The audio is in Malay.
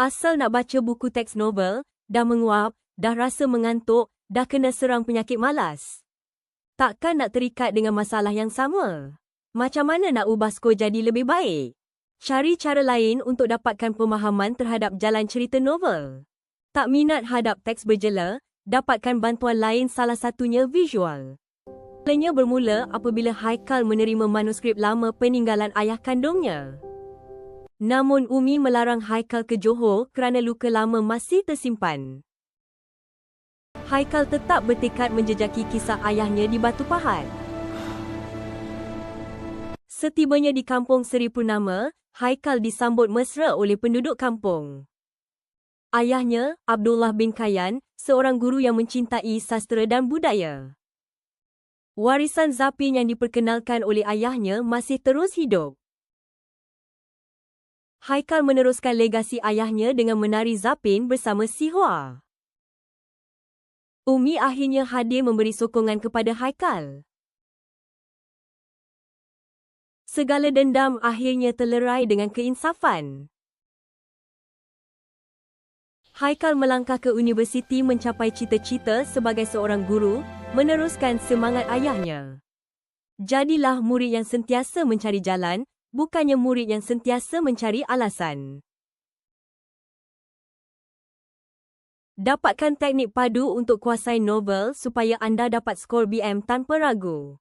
Asal nak baca buku teks novel, dah menguap, dah rasa mengantuk, dah kena serang penyakit malas. Takkan nak terikat dengan masalah yang sama? Macam mana nak ubah skor jadi lebih baik? Cari cara lain untuk dapatkan pemahaman terhadap jalan cerita novel. Tak minat hadap teks berjela, dapatkan bantuan lain, salah satunya visual. Segalanya bermula apabila Haikal menerima manuskrip lama peninggalan ayah kandungnya. Namun Umi melarang Haikal ke Johor kerana luka lama masih tersimpan. Haikal tetap bertekad menjejaki kisah ayahnya di Batu Pahat. Setibanya di kampung Seri Purnama, Haikal disambut mesra oleh penduduk kampung. Ayahnya, Abdullah bin Kayan, seorang guru yang mencintai sastra dan budaya. Warisan Zapin yang diperkenalkan oleh ayahnya masih terus hidup. Haikal meneruskan legasi ayahnya dengan menari Zapin bersama Si Hua. Umi akhirnya hadir memberi sokongan kepada Haikal. Segala dendam akhirnya terlerai dengan keinsafan. Haikal melangkah ke universiti mencapai cita-cita sebagai seorang guru, meneruskan semangat ayahnya. Jadilah murid yang sentiasa mencari jalan, bukannya murid yang sentiasa mencari alasan. Dapatkan teknik padu untuk kuasai novel supaya anda dapat skor BM tanpa ragu.